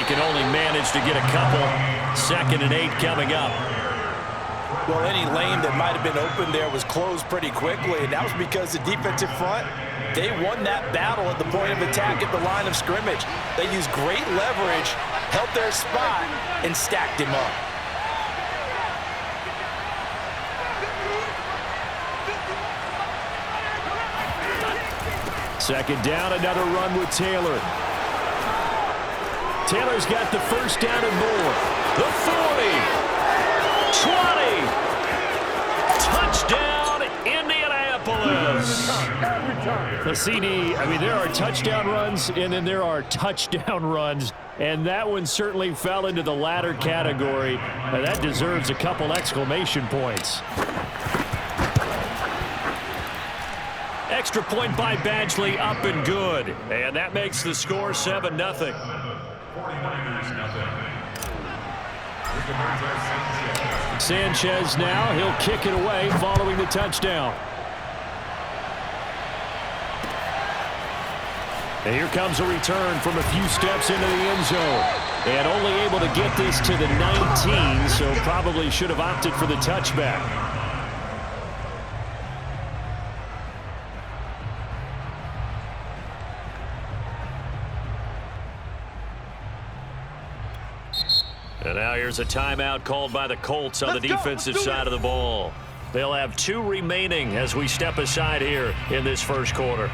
can only manage to get a couple. 2nd and 8 coming up. Well, any lane that might have been open there was closed pretty quickly, and that was because the defensive front, they won that battle at the point of attack at the line of scrimmage. They used great leverage, held their spot, and stacked him up. Second down, another run with Taylor. Taylor's got the first down and more. The 40, 20, touchdown, Indianapolis. The CD, I mean, there are touchdown runs, and then there are touchdown runs, and that one certainly fell into the latter category. And that deserves a couple exclamation points. Extra point by Badgley, up and good. And that makes the score 7-0. Sanchez now, he'll kick it away following the touchdown. And here comes a return from a few steps into the end zone. And only able to get this to the 19, so probably should have opted for the touchback. And now here's a timeout called by the Colts on the defensive side of the ball. They'll have 2 remaining as we step aside here in this first quarter.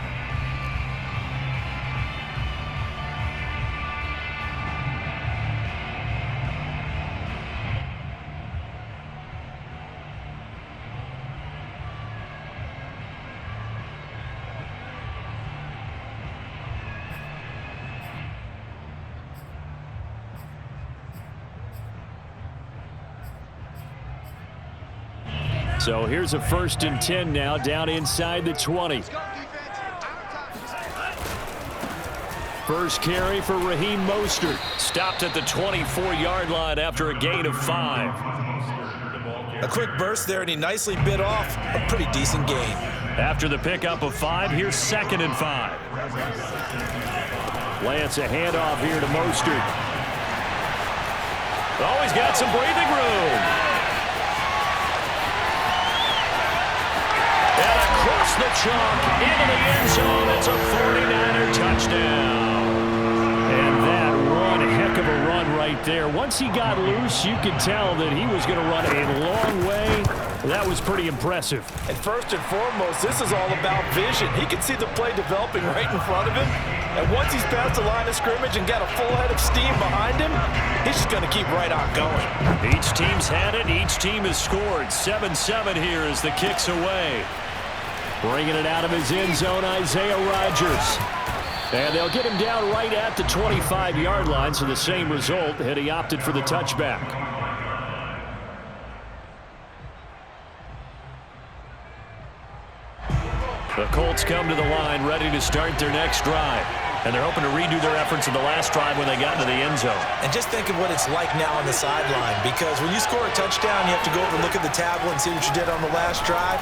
So here's a 1st and 10 now, down inside the 20. First carry for Raheem Mostert. Stopped at the 24-yard line after a gain of 5. A quick burst there, and he nicely bit off a pretty decent gain. After the pickup of 5, here's 2nd and 5. Lance a handoff here to Mostert. Oh, he's got some breathing room. And across the chalk into the end zone. It's a 49er touchdown. And that one heck of a run right there. Once he got loose, you could tell that he was going to run a long way. That was pretty impressive. And first and foremost, this is all about vision. He can see the play developing right in front of him. And once he's past the line of scrimmage and got a full head of steam behind him, he's just going to keep right on going. Each team's had it. Each team has scored. 7-7 here as the kick's away. Bringing it out of his end zone, Isaiah Rodgers. And they'll get him down right at the 25-yard line, so the same result had he opted for the touchback. The Colts come to the line ready to start their next drive. And they're hoping to redo their efforts in the last drive when they got into the end zone. And just think of what it's like now on the sideline, because when you score a touchdown, you have to go over and look at the tablet and see what you did on the last drive.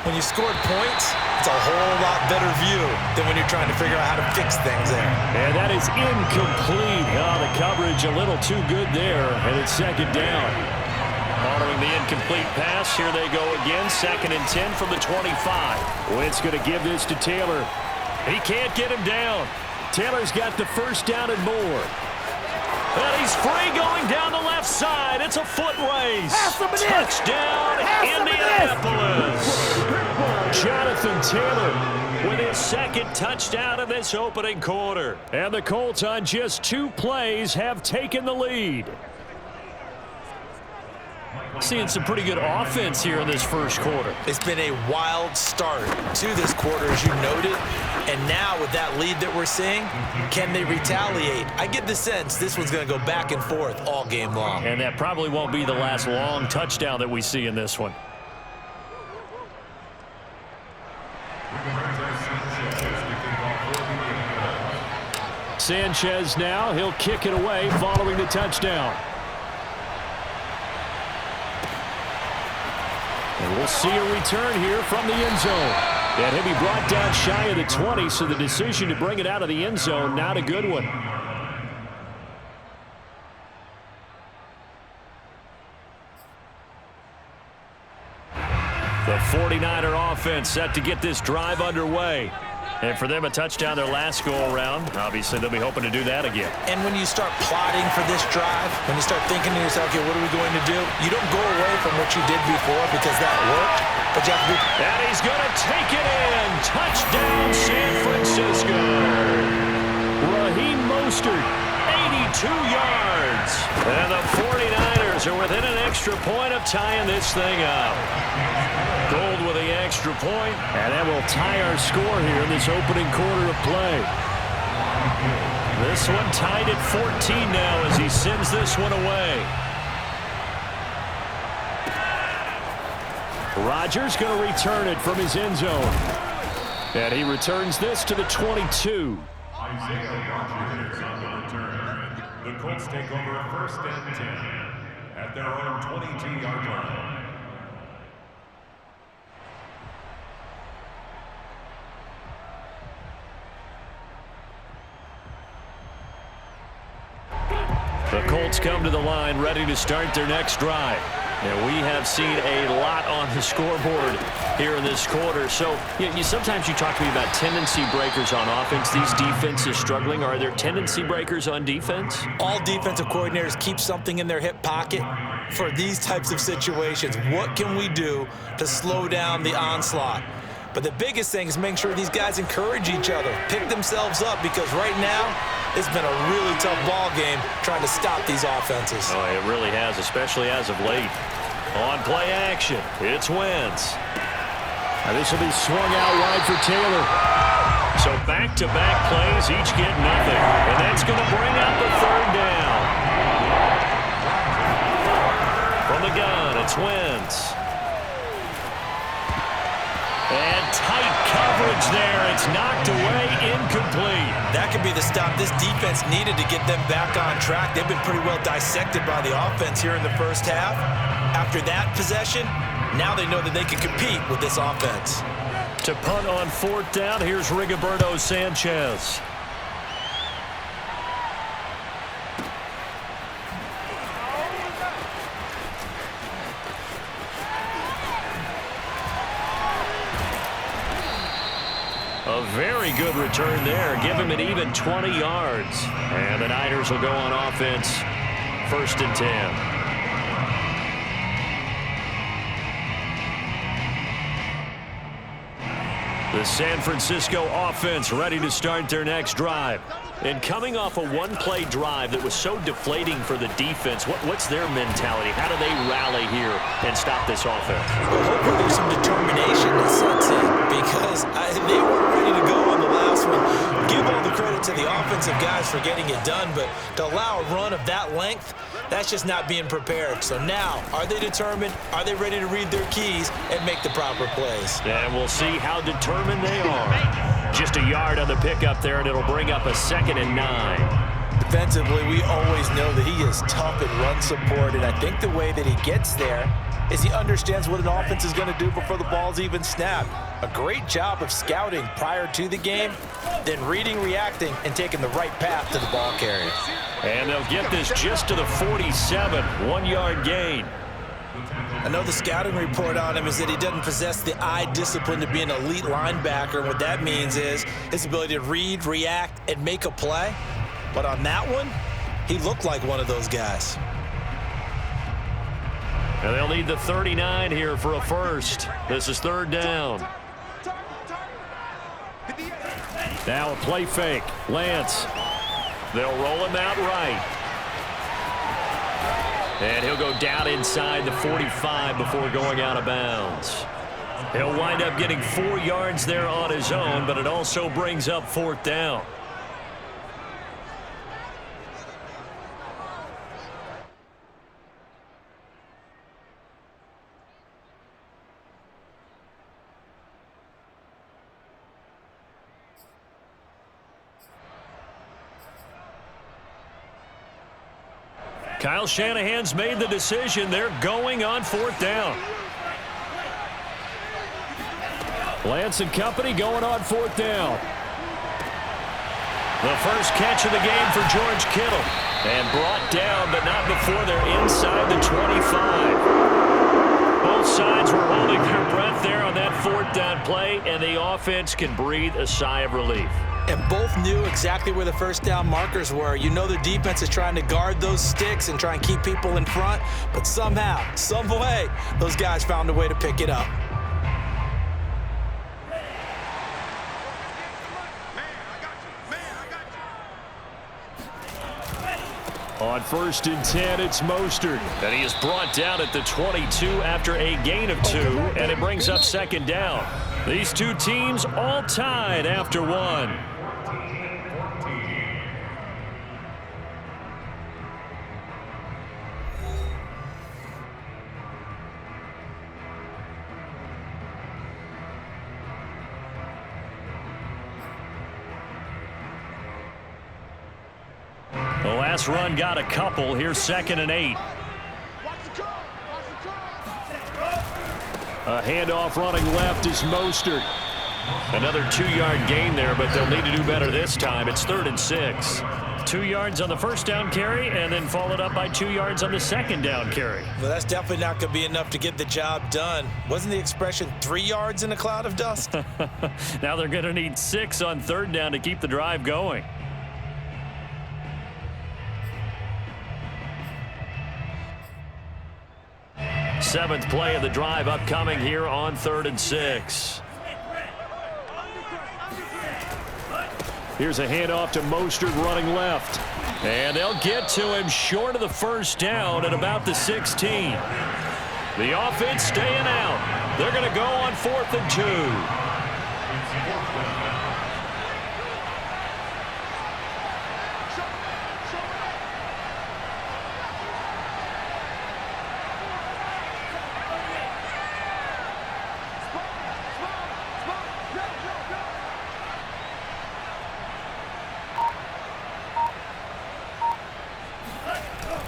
When you scored points, it's a whole lot better view than when you're trying to figure out how to fix things there. And that is incomplete. Oh, the coverage a little too good there, and it's 2nd down. Following the incomplete pass, here they go again. 2nd and 10 from the 25. Wentz going to give this to Taylor. He can't get him down. Taylor's got the first down and more. And he's free going down the left side. It's a foot race. Touchdown, Indianapolis. Jonathan Taylor with his 2nd touchdown of this opening quarter. And the Colts on just 2 plays have taken the lead. Seeing some pretty good offense here in this first quarter. It's been a wild start to this quarter, as you noted. And now with that lead that we're seeing, can they retaliate? I get the sense this one's going to go back and forth all game long. And that probably won't be the last long touchdown that we see in this one. Sanchez now, he'll kick it away following the touchdown. And we'll see a return here from the end zone. And he'll be brought down shy of the 20, so the decision to bring it out of the end zone, not a good one. 49er offense set to get this drive underway. And for them, a touchdown their last go-around. Obviously, they'll be hoping to do that again. And when you start plotting for this drive, when you start thinking to yourself, okay, what are we going to do? You don't go away from what you did before because that worked. But you have to be... And he's going to take it in. Touchdown, San Francisco. Raheem Mostert, 82 yards. And the 49ers are within an extra point of tying this thing up. Gold with the extra point, and that will tie our score here in this opening quarter of play. This one tied at 14 now as he sends this one away. Rodgers going to return it from his end zone. And he returns this to the 22. Isaiah Rodgers on the return. The Colts take over first and 10 at their own 22-yard line. The Colts come to the line ready to start their next drive. And we have seen a lot on the scoreboard here in this quarter. So sometimes you talk to me about tendency breakers on offense. These defenses struggling. Are there tendency breakers on defense? All defensive coordinators keep something in their hip pocket for these types of situations. What can we do to slow down the onslaught? But the biggest thing is making sure these guys encourage each other, pick themselves up, because right now it's been a really tough ball game trying to stop these offenses. Oh, it really has, especially as of late. On play action, it's Wentz. Now this will be swung out wide for Taylor. So back-to-back plays, each get nothing. And that's going to bring up the third down. From the gun, it's Wentz. And tight coverage there. It's knocked away, incomplete. That could be the stop this defense needed to get them back on track. They've been pretty well dissected by the offense here in the first half. After that possession, now they know that they can compete with this offense. To punt on fourth down, here's Rigoberto Sanchez. A very good return there. Give him an even 20 yards. And the Niners will go on offense. First and 10. The San Francisco offense ready to start their next drive. And coming off a one-play drive that was so deflating for the defense, what's their mentality? How do they rally here and stop this offense? Well, hopefully there's some determination that sets in, because they weren't ready to go on the last one. Give all the credit to the offensive guys for getting it done, but to allow a run of that length, that's just not being prepared. So now, are they determined? Are they ready to read their keys and make the proper plays? And we'll see how determined they are. Just a yard on the pickup there, and it'll bring up a 2nd and 9. Defensively, we always know that he is tough in run support, and I think the way that he gets there is he understands what an offense is going to do before the ball's even snapped. A great job of scouting prior to the game, then reading, reacting, and taking the right path to the ball carrier. And they'll get this just to the 47, 1-yard gain. I know the scouting report on him is that he doesn't possess the eye discipline to be an elite linebacker. And what that means is his ability to read, react, and make a play. But on that one, he looked like one of those guys. And they'll need the 39 here for a first. This is third down. Now a play fake. Lance. They'll roll him out right. And he'll go down inside the 45 before going out of bounds. He'll wind up getting 4 yards there on his own, but it also brings up fourth down. Kyle Shanahan's made the decision. They're going on fourth down. Lance and company going on fourth down. The first catch of the game for George Kittle. And brought down, but not before they're inside the 25. Both Both sides were holding their breath there on that fourth down play, and the offense can breathe a sigh of relief. And both knew exactly where the first down markers were. You know the defense is trying to guard those sticks and try and keep people in front, but somehow, some way, those guys found a way to pick it up. On 1st and 10, it's Mostert. And he is brought down at the 22 after a gain of 2, and it brings up 2nd down. These two teams all tied after 1. The last run got a couple. Here's 2nd and 8. A handoff running left is Mostert. Another 2-yard gain there, but they'll need to do better this time. It's 3rd and 6. 2 yards on the first down carry, and then followed up by 2 yards on the second down carry. Well, that's definitely not going to be enough to get the job done. Wasn't the expression 3 yards in a cloud of dust? Now they're going to need 6 on 3rd down to keep the drive going. Seventh play of the drive upcoming here on 3rd and 6. Here's a handoff to Mostert running left. And they'll get to him short of the first down at about the 16. The offense staying out. They're going to go on 4th and 2.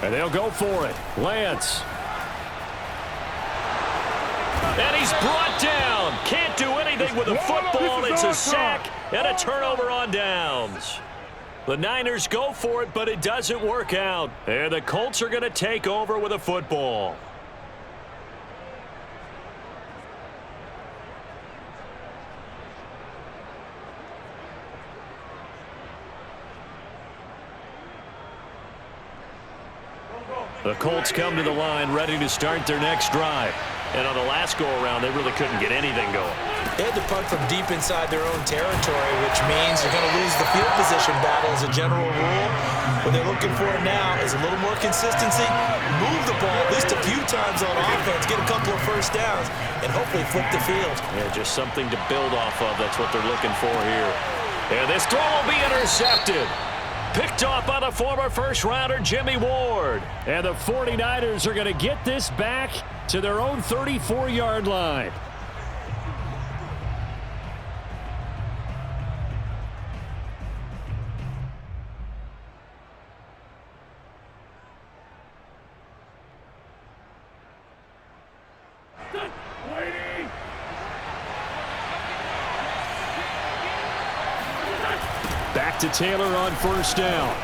And they'll go for it. Lance. And he's brought down. Can't do anything with the football. It's a sack and a turnover on downs. The Niners go for it, but it doesn't work out. And the Colts are going to take over with a football. The Colts come to the line ready to start their next drive. And on the last go-around, they really couldn't get anything going. They had to punt from deep inside their own territory, which means you're going to lose the field position battle as a general rule. What they're looking for now is a little more consistency, move the ball at least a few times on offense, get a couple of first downs, and hopefully flip the field. Yeah, just something to build off of. That's what they're looking for here. And this throw will be intercepted. Picked off by the former first-rounder Jimmy Ward. And the 49ers are going to get this back to their own 34-yard line. Back to Taylor on first down.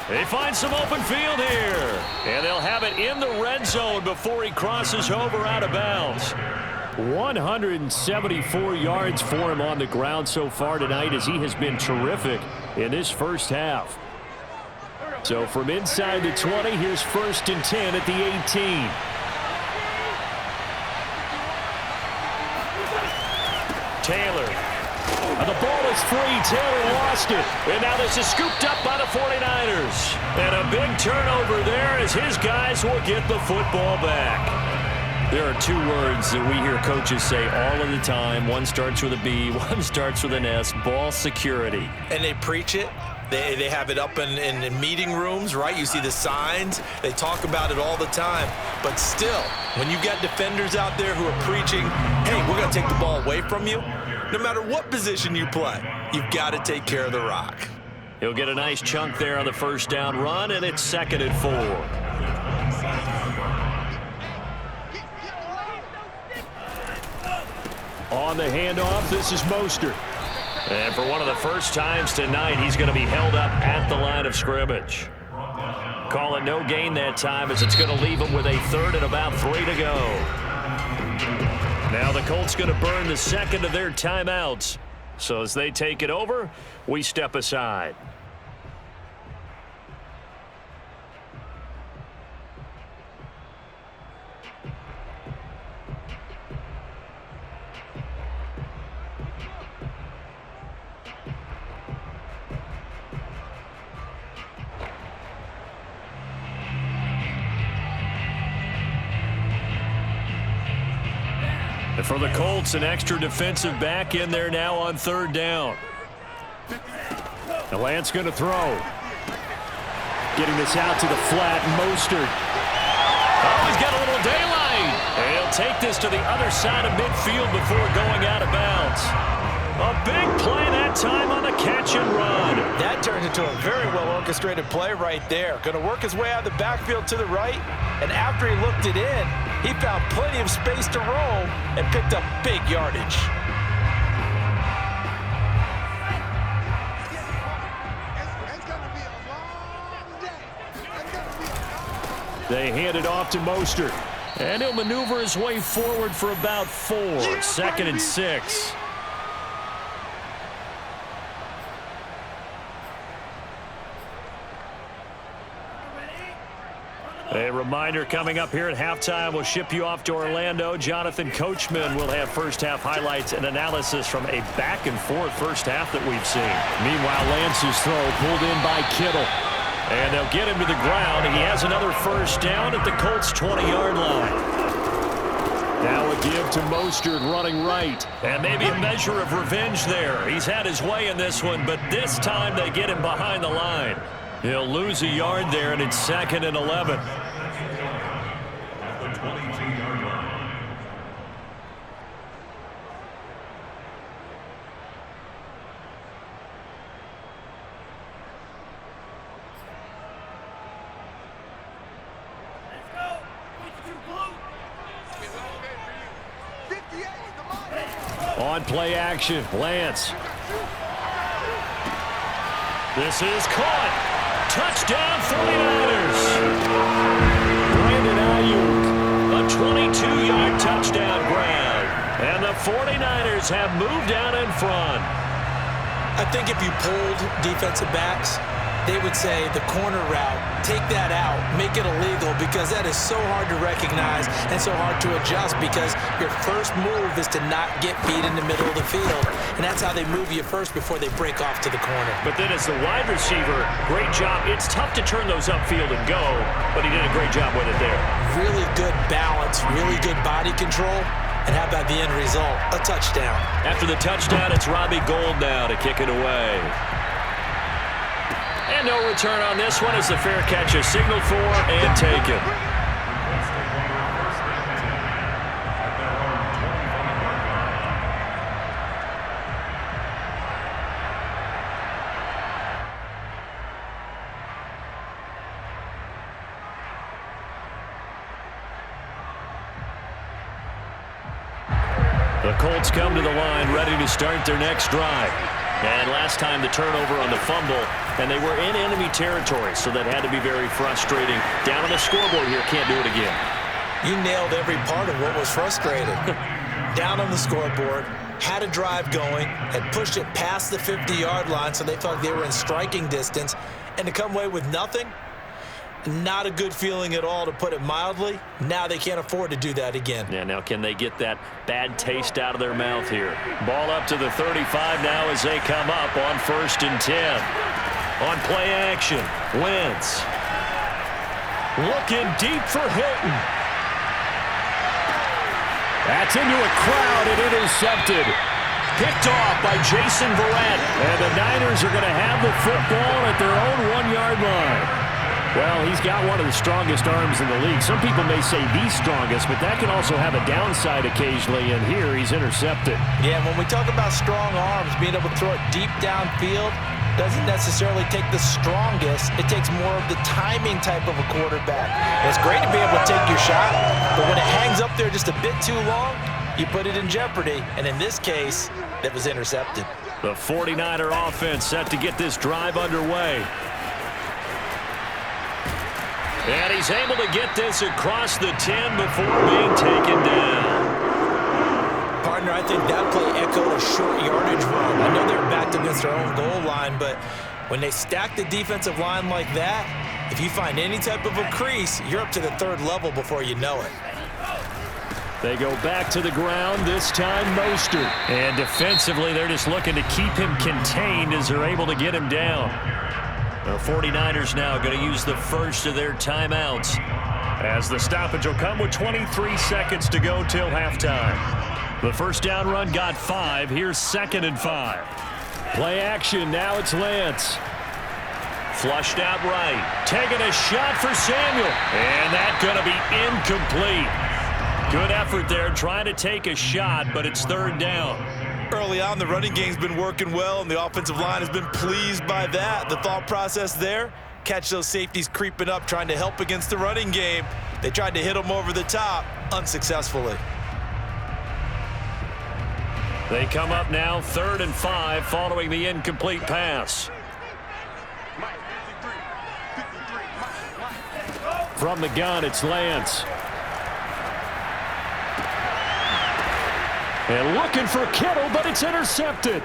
They find some open field here. And they'll have it in the red zone before he crosses over out of bounds. 174 yards for him on the ground so far tonight, as he has been terrific in this first half. So from inside the 20, here's 1st and 10 at the 18. Taylor. And the ball is free. Taylor lost it. And now this is scooped up by the 49ers. And a big turnover there as his guys will get the football back. There are two words that we hear coaches say all of the time. One starts with a B, one starts with an S. Ball security. And they preach it. They have it up in meeting rooms, right? You see the signs. They talk about it all the time. But still, when you've got defenders out there who are preaching, hey, we're going to take the ball away from you, no matter what position you play, you've got to take care of the rock. He'll get a nice chunk there on the first down run, and it's 2nd and 4. On the handoff, this is Mostert. And for one of the first times tonight, he's going to be held up at the line of scrimmage. call it no gain that time as it's going to leave them with a third and about 3 to go. Now the Colts going to burn the second of their timeouts. So as they take it over, we step aside. And for the Colts, an extra defensive back in there now on third down. The Lance going to throw. Getting this out to the flat, Mostert. Oh, he's got a little daylight. And he'll take this to the other side of midfield before going out of bounds. A big play that time on the catch and run. That turned into a very well-orchestrated play right there. Going to work his way out of the backfield to the right, and after he looked it in, he found plenty of space to roam and picked up big yardage. They hand it off to Mostert, and he'll maneuver his way forward for about 4. 2nd and 6. A reminder coming up here at halftime, we'll ship you off to Orlando. Jonathan Coachman will have first-half highlights and analysis from a back-and-forth first half that we've seen. Meanwhile, Lance's throw pulled in by Kittle. And they'll get him to the ground. He has another first down at the Colts' 20-yard line. Now a give to Mostert running right. And maybe a measure of revenge there. He's had his way in this one, but this time they get him behind the line. He'll lose a yard there, and it's 2nd and 11. At the 22-yard line. On play action, Lance. This is caught. Touchdown 49ers. Brandon Ayuk, a 22-yard touchdown grab. And the 49ers have moved out in front. I think if you polled defensive backs, they would say the corner route, take that out, make it illegal, because that is so hard to recognize and so hard to adjust, because your first move is to not get beat in the middle of the field. And that's how they move you first before they break off to the corner. But then as the wide receiver, great job. It's tough to turn those upfield and go, but he did a great job with it there. Really good balance, really good body control. And how about the end result? A touchdown. After the touchdown, it's Robbie Gould now to kick it away. And no return on this one as the fair catch is signaled for and taken. The Colts come to the line ready to start their next drive. And last time the turnover on the fumble, and they were in enemy territory, so that had to be very frustrating. Down on the scoreboard here, can't do it again. You nailed every part of what was frustrating. Down on the scoreboard, had a drive going, had pushed it past the 50-yard line, so they thought they were in striking distance, and to come away with nothing, not a good feeling at all, to put it mildly. Now they can't afford to do that again. Yeah, now can they get that bad taste out of their mouth here? Ball up to the 35 now as they come up on 1st and 10. On play action, Wentz. Looking deep for Hilton. That's into a crowd and intercepted. Picked off by Jason Verrett. And the Niners are going to have the football at their own 1-yard line. Well, he's got one of the strongest arms in the league. Some people may say the strongest, but that can also have a downside occasionally, and here he's intercepted. Yeah, when we talk about strong arms, being able to throw it deep downfield doesn't necessarily take the strongest. It takes more of the timing type of a quarterback. And it's great to be able to take your shot, but when it hangs up there just a bit too long, you put it in jeopardy, and in this case, that was intercepted. The 49er offense set to get this drive underway. And he's able to get this across the 10 before being taken down. Partner, I think that play echoed a short yardage run. I know they're backed against their own goal line, but when they stack the defensive line like that, if you find any type of a crease, you're up to the third level before you know it. They go back to the ground, this time Mostert. And defensively, they're just looking to keep him contained as they're able to get him down. The 49ers now going to use the first of their timeouts, as the stoppage will come with 23 seconds to go till halftime. The first down run got 5. Here's 2nd and 5. Play action. Now it's Lance. Flushed out right. Taking a shot for Samuel. And that's going to be incomplete. Good effort there trying to take a shot, but it's 3rd down. Early on, the running game's been working well, and the offensive line has been pleased by that. The thought process there, catch those safeties creeping up, trying to help against the running game. They tried to hit them over the top, unsuccessfully. They come up now 3rd and 5 following the incomplete pass. From the gun, it's Lance. And looking for Kittle, but it's intercepted.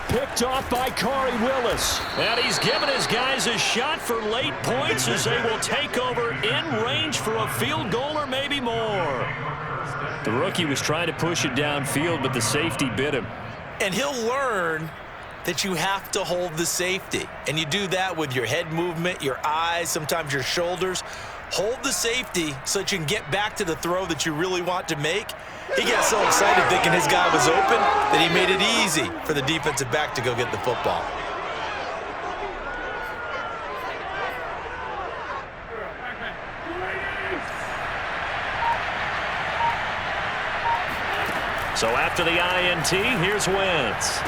Picked off by Corey Willis. And he's given his guys a shot for late points as they will take over in range for a field goal or maybe more. The rookie was trying to push it downfield, but the safety bit him. And he'll learn that you have to hold the safety. And you do that with your head movement, your eyes, sometimes your shoulders. Hold the safety so that you can get back to the throw that you really want to make. He got so excited thinking his guy was open that he made it easy for the defensive back to go get the football. So after the INT, here's Wentz.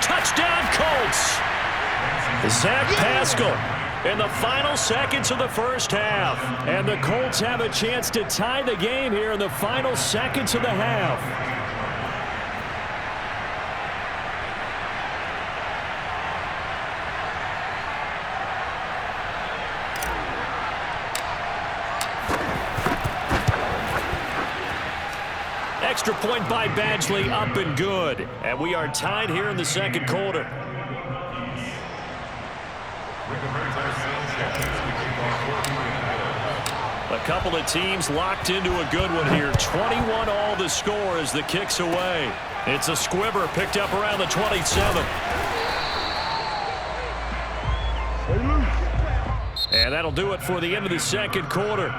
Touchdown, Colts. Zach Pascal in the final seconds of the first half. And the Colts have a chance to tie the game here in the final seconds of the half. Extra point by Badgley, up and good. And we are tied here in the second quarter. A couple of teams locked into a good one here. 21 all the score as the kick's away. It's a squibber picked up around the 27. And that'll do it for the end of the second quarter.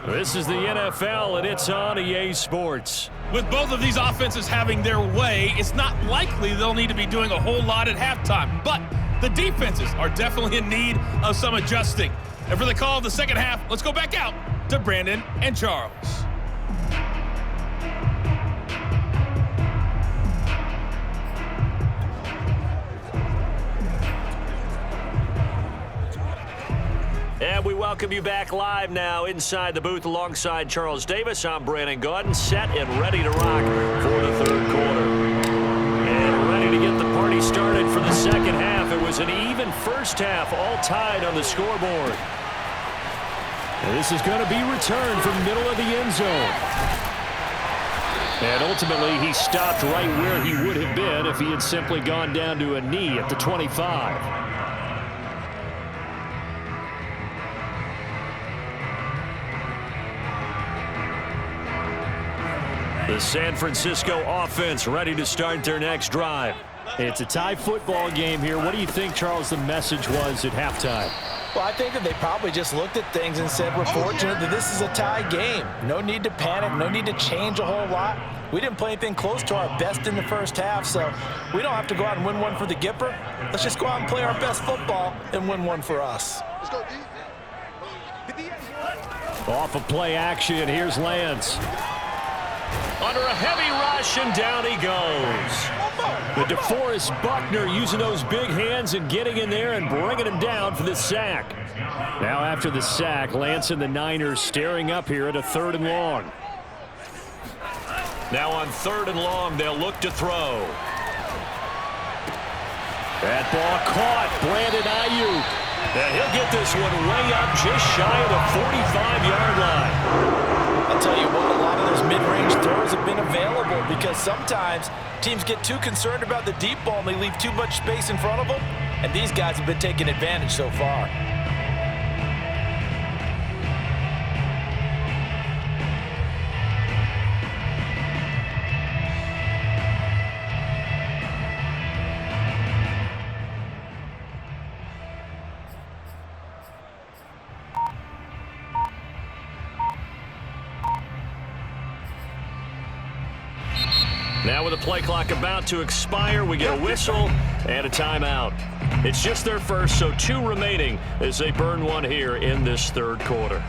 This is the NFL, and it's on EA Sports. With both of these offenses having their way, it's not likely they'll need to be doing a whole lot at halftime. But the defenses are definitely in need of some adjusting. And for the call of the second half, let's go back out to Brandon and Charles. And we welcome you back live now inside the booth alongside Charles Davis. I'm Brandon Gaudin, set and ready to rock for the third quarter. And ready to get the party started for the second half. It was an even first half, all tied on the scoreboard. And this is going to be returned from the middle of the end zone. And ultimately, he stopped right where he would have been if he had simply gone down to a knee at the 25. The San Francisco offense ready to start their next drive. It's a tie football game here. What do you think, Charles, the message was at halftime? Well, I think that they probably just looked at things and said, we're fortunate that this is a tie game. No need to panic, no need to change a whole lot. We didn't play anything close to our best in the first half, so we don't have to go out and win one for the Gipper. Let's just go out and play our best football and win one for us. Off of play action, here's Lance. Under a heavy rush, and down he goes. The DeForest Buckner using those big hands and getting in there and bringing him down for the sack. Now after the sack, Lance and the Niners staring up here at a 3rd and long. Now on 3rd and long, they'll look to throw. That ball caught. Brandon Ayuk. And he'll get this one way up just shy of the 45-yard line. I'll tell you what, a lot of those mid-range throws have been available because sometimes teams get too concerned about the deep ball and they leave too much space in front of them, and these guys have been taking advantage so far. Now with the play clock about to expire, we get a whistle and a timeout. It's just their first, so 2 remaining as they burn one here in this third quarter.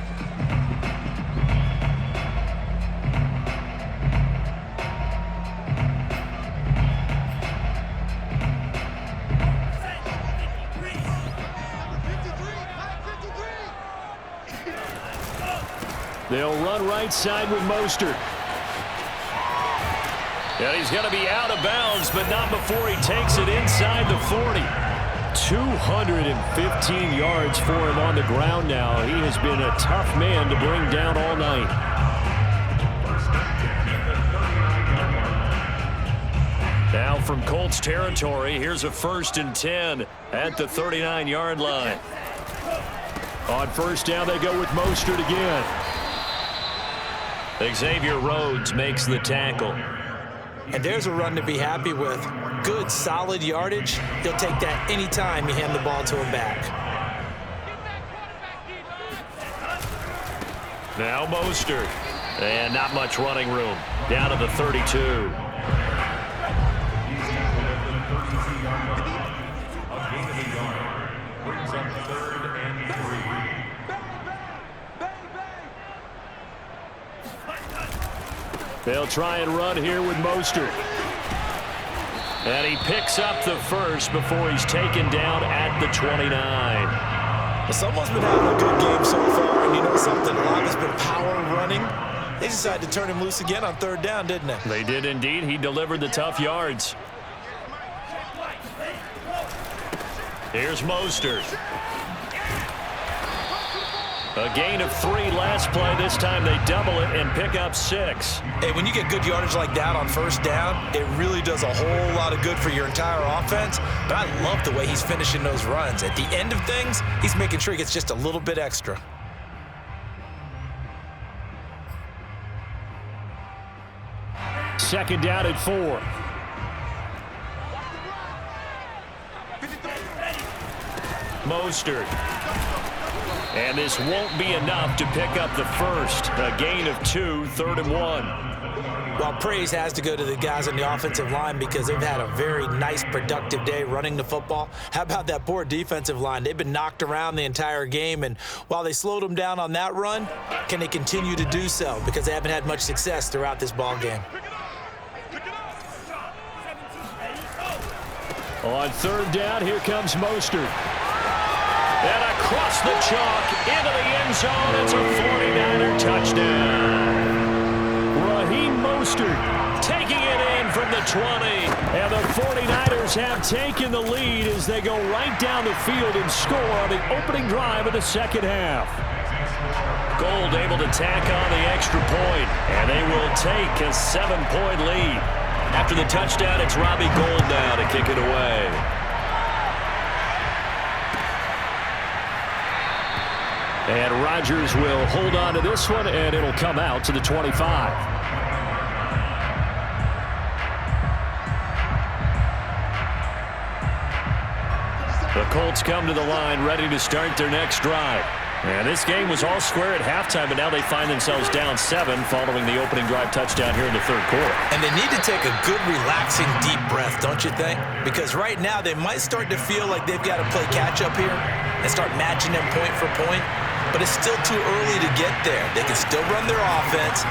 They'll run right side with Mostert. And he's going to be out of bounds, but not before he takes it inside the 40. 215 yards for him on the ground now. He has been a tough man to bring down all night. Now from Colts territory, here's a 1st and 10 at the 39-yard line. On first down, they go with Mostert again. Xavier Rhodes makes the tackle. And there's a run to be happy with. Good, solid yardage. He'll take that anytime you hand the ball to him back. Now Mostert. And not much running room. Down to the 32. They'll try and run here with Mostert. And he picks up the first before he's taken down at the 29. Well, someone's been having a good game so far, and you know something, a lot has been power running. They decided to turn him loose again on 3rd down, didn't they? They did indeed. He delivered the tough yards. Here's Mostert. A gain of 3 last play. This time they double it and pick up 6. Hey, when you get good yardage like that on 1st down, it really does a whole lot of good for your entire offense. But I love the way he's finishing those runs. At the end of things, he's making sure he gets just a little bit extra. Second down at 4. Mostert. And this won't be enough to pick up the first. A gain of 2, 3rd and 1. Well, praise has to go to the guys on the offensive line because they've had a very nice, productive day running the football. How about that poor defensive line? They've been knocked around the entire game, and while they slowed them down on that run, can they continue to do so? Because they haven't had much success throughout this ball game. On 3rd down, here comes Mostert. And across the chalk into the end zone. It's a 49er touchdown. Raheem Mostert taking it in from the 20. And the 49ers have taken the lead as they go right down the field and score on the opening drive of the second half. Gold able to tack on the extra point, and they will take a 7-point lead. After the touchdown, it's Robbie Gould now to kick it away. And Rodgers will hold on to this one, and it'll come out to the 25. The Colts come to the line ready to start their next drive. And this game was all square at halftime, but now they find themselves down 7 following the opening drive touchdown here in the 3rd quarter. And they need to take a good, relaxing, deep breath, don't you think? Because right now they might start to feel like they've got to play catch-up here and start matching them point for point. But it's still too early to get there. They can still run their offense.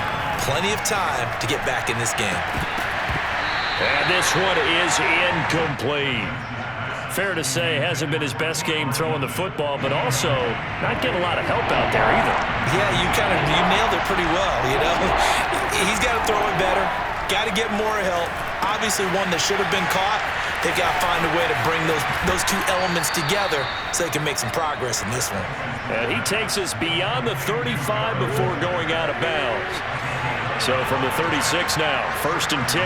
Plenty of time to get back in this game. And this one is incomplete. Fair to say, hasn't been his best game throwing the football, but also not getting a lot of help out there either. Yeah, you nailed it pretty well, you know. He's got to throw it better. Got to get more help. Obviously one that should have been caught, They've got to find a way to bring those two elements together so they can make some progress in this one. And he takes us beyond the 35 before going out of bounds. So from the 36 now, 1st and 10.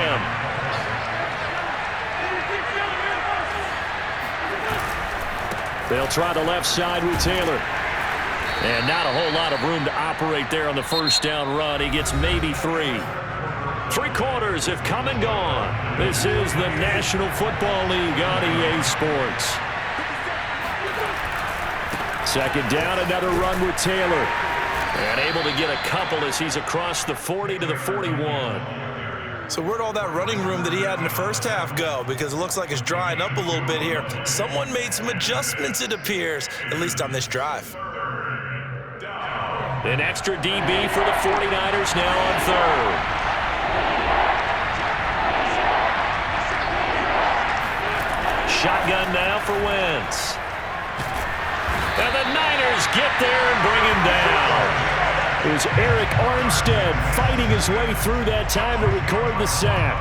They'll try the left side with Taylor. And not a whole lot of room to operate there on the first down run. He gets maybe 3. 3 quarters have come and gone. This is the National Football League on EA Sports. 2nd down, another run with Taylor. And able to get a couple as he's across the 40 to the 41. So where'd all that running room that he had in the first half go? Because it looks like it's drying up a little bit here. Someone made some adjustments, it appears, at least on this drive. An extra DB for the 49ers now on 3rd. Shotgun now for Wentz. And the Niners get there and bring him down. It was Eric Armstead fighting his way through that time to record the sack.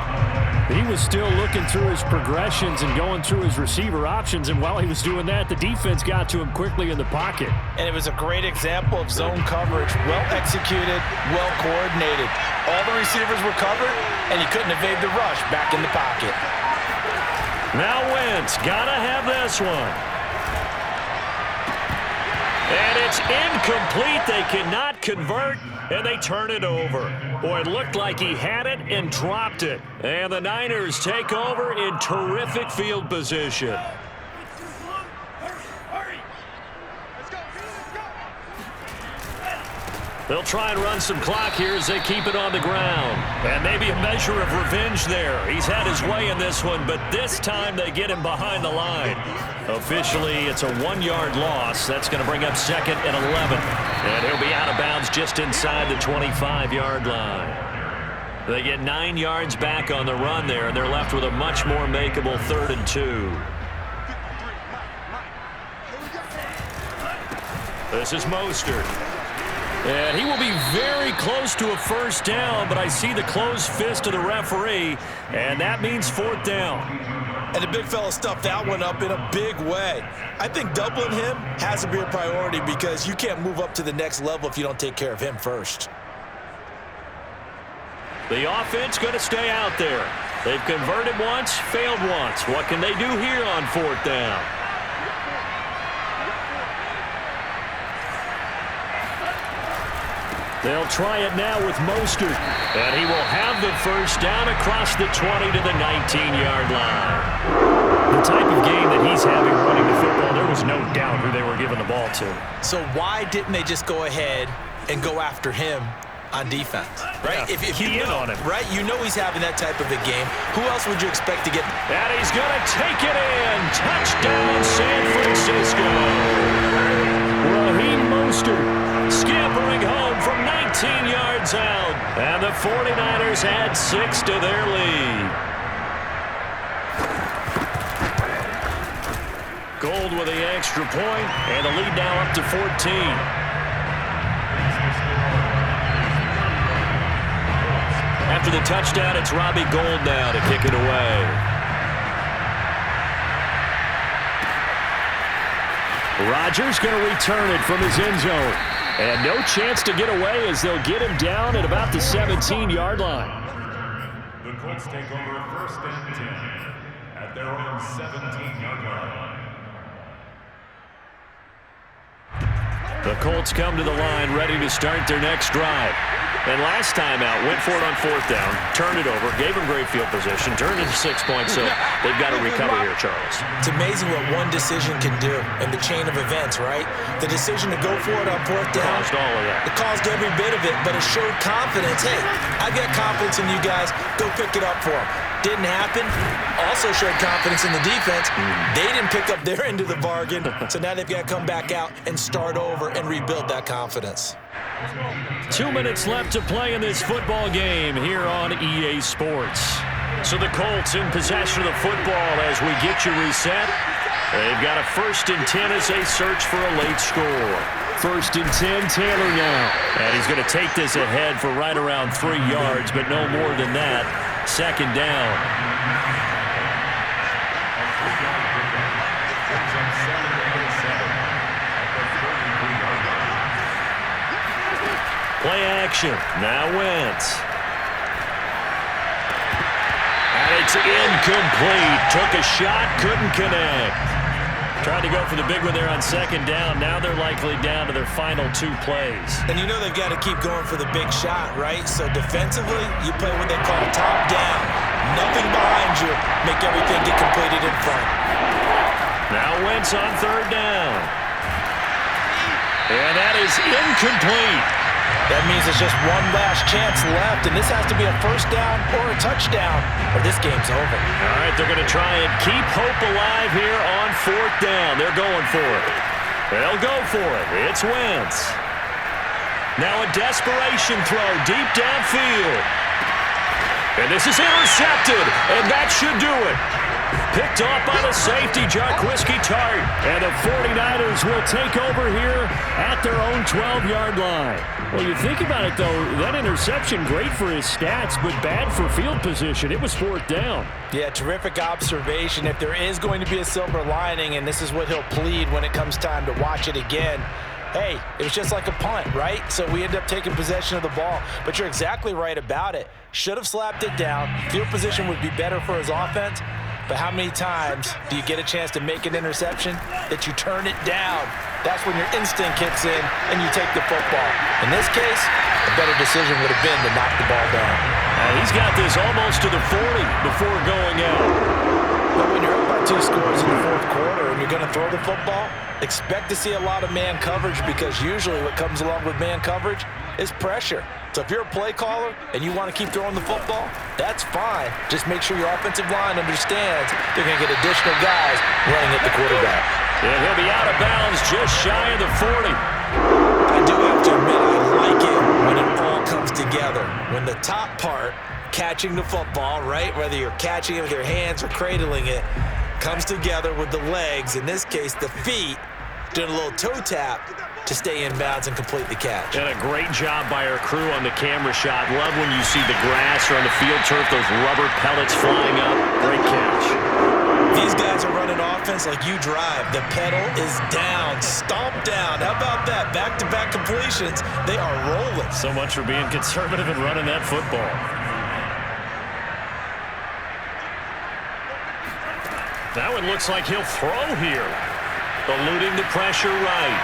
He was still looking through his progressions and going through his receiver options, and while he was doing that, the defense got to him quickly in the pocket. And it was a great example of zone coverage. Well executed, well coordinated. All the receivers were covered, and he couldn't evade the rush back in the pocket. Now Wentz, gotta have this one. And it's incomplete. They cannot convert, and they turn it over. Boy, it looked like he had it and dropped it. And the Niners take over in terrific field position. They'll try and run some clock here as they keep it on the ground. And maybe a measure of revenge there. He's had his way in this one, but this time they get him behind the line. Officially, it's a 1-yard loss. That's going to bring up 2nd and 11. And he'll be out of bounds just inside the 25-yard line. They get 9 yards back on the run there, and they're left with a much more makeable 3rd and 2. This is Mostert. And he will be very close to a first down, but I see the closed fist of the referee, and that means 4th down. And the big fella stuffed that one up in a big way. I think doubling him has to be a priority because you can't move up to the next level if you don't take care of him first. The offense going to stay out there. They've converted once, failed once. What can they do here on 4th down? They'll try it now with Mostert. And he will have the first down across the 20 to the 19-yard line. The type of game that he's having running the football, there was no doubt who they were giving the ball to. So why didn't they just go ahead and go after him on defense, right? Yeah, if you know, on him. right? You know he's having that type of a game. Who else would you expect to get? And he's going to take it in. Touchdown, San Francisco. Raheem Mostert scampering home from 19 yards out. And the 49ers add 6 to their lead. Gold with the extra point, and the lead now up to 14. After the touchdown, it's Robbie Gould now to kick it away. Rodgers going to return it from his end zone. And no chance to get away as they'll get him down at about the 17-yard line. The Colts take over 1st and 10 at their own 17-yard line. The Colts come to the line ready to start their next drive. And last time out, went for it on 4th down, turned it over, gave them great field position, turned into 6 points, so they've got to recover here, Charles. It's amazing what one decision can do in the chain of events, right? The decision to go for it on 4th down. Caused all of that. It caused every bit of it, but it showed confidence. Hey, I've got confidence in you guys. Go pick it up for them. Didn't happen. Also showed confidence in the defense. They didn't pick up their end of the bargain, so now they've got to come back out and start over and rebuild that confidence. 2 minutes left to play in this football game here on EA Sports. So the Colts in possession of the football as we get you reset. They've got a 1st and 10 as they search for a late score. 1st and 10, Taylor now. And he's going to take this ahead for right around 3 yards, but no more than that. 2nd down. direction. Now Wentz. And it's incomplete. Took a shot, couldn't connect. Tried to go for the big one there on second down. Now they're likely down to their final 2 plays. And you know they've got to keep going for the big shot, right? So defensively, you play what they call top down. Nothing behind you. Make everything get completed in front. Now Wentz on third down. And that is incomplete. That means there's just one last chance left, and this has to be a first down or a touchdown, or this game's over. All right, they're going to try and keep hope alive here on fourth down. They're going for it. They'll go for it. It's Wentz. Now a desperation throw deep downfield. And this is intercepted, and that should do it. Picked off by the safety, Jarquiski Tart. And the 49ers will take over here at their own 12-yard line. Well, you think about it, though, that interception, great for his stats, but bad for field position. It was fourth down. Yeah, terrific observation. If there is going to be a silver lining, and this is what he'll plead when it comes time to watch it again, hey, it was just like a punt, right? So we end up taking possession of the ball. But you're exactly right about it. Should have slapped it down. Field position would be better for his offense. But how many times do you get a chance to make an interception that you turn it down? That's when your instinct kicks in and you take the football. In this case, a better decision would have been to knock the ball down. He's got this almost to the 40 before going out. But when you're up by 2 scores in the fourth quarter and you're going to throw the football, expect to see a lot of man coverage, because usually what comes along with man coverage is pressure. So if you're a play caller and you want to keep throwing the football, that's fine. Just make sure your offensive line understands they're going to get additional guys running at the quarterback. And he'll be out of bounds just shy of the 40. I do have to admit, I like it when it all comes together. When the top part, catching the football, right, whether you're catching it with your hands or cradling it, comes together with the legs, in this case the feet, doing a little toe tap to stay in bounds and complete the catch. And a great job by our crew on the camera shot. Love when you see the grass or on the field turf, those rubber pellets flying up. Great catch. These guys are running offense like you drive. The pedal is down, stomp down. How about that? Back-to-back completions. They are rolling. So much for being conservative and running that football. Now it looks like he'll throw here. Eluding the pressure right.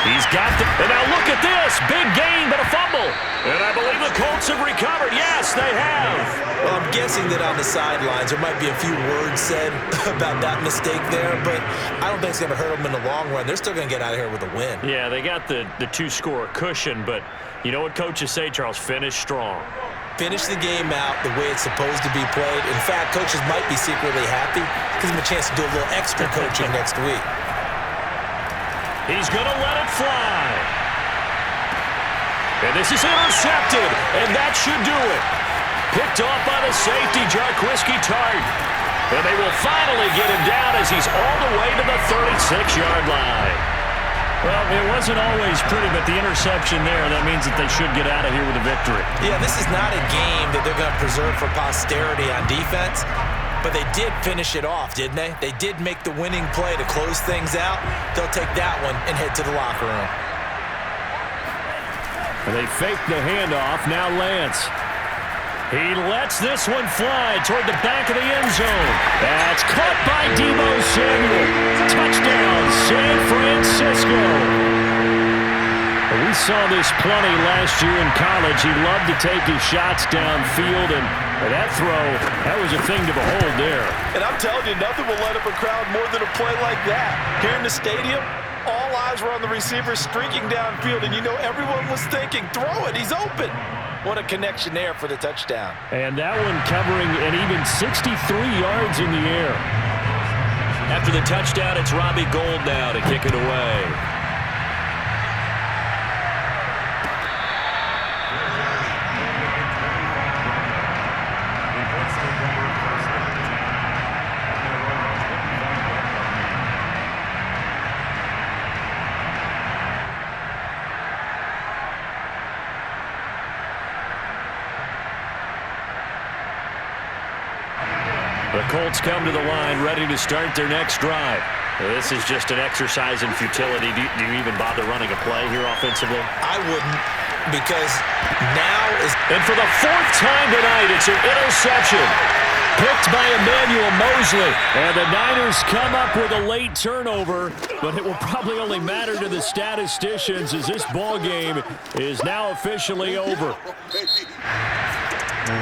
He's got the, and now look at this. Big gain, but a fumble. And I believe the Colts have recovered. Yes, they have. Well, I'm guessing that on the sidelines there might be a few words said about that mistake there, but I don't think it's going to hurt them in the long run. They're still going to get out of here with a win. Yeah, they got the 2-score cushion, but you know what coaches say, Charles? Finish strong. Finish the game out the way it's supposed to be played. In fact, coaches might be secretly happy. Gives them a chance to do a little extra coaching next week. He's going to let it fly. And this is intercepted, and that should do it. Picked off by the safety, Jarquiski Tart. And they will finally get him down as he's all the way to the 36-yard line. Well, it wasn't always pretty, but the interception there, that means that they should get out of here with a victory. Yeah, this is not a game that they're going to preserve for posterity on defense. But they did finish it off, didn't they? They did make the winning play to close things out. They'll take that one and head to the locker room. And they fake the handoff. Now Lance. He lets this one fly toward the back of the end zone. That's caught by Deebo Samuel. Touchdown, San Francisco. We saw this plenty last year in college. He loved to take his shots downfield, and that throw, that was a thing to behold there. And I'm telling you, nothing will light up a crowd more than a play like that. Here in the stadium, all eyes were on the receiver streaking downfield, and you know everyone was thinking, throw it, he's open. What a connection there for the touchdown. And that one covering an even 63 yards in the air. After the touchdown, it's Robbie Gould now to kick it away. The Colts come to the line ready to start their next drive. This is just an exercise in futility. Do you even bother running a play here offensively? I wouldn't, because now is... And for the fourth time tonight, it's an interception. Picked by Emmanuel Mosley. And the Niners come up with a late turnover, but it will probably only matter to the statisticians as this ball game is now officially over.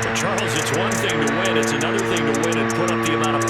For Charles, it's one thing to win. It's another thing to win and put up the amount of points.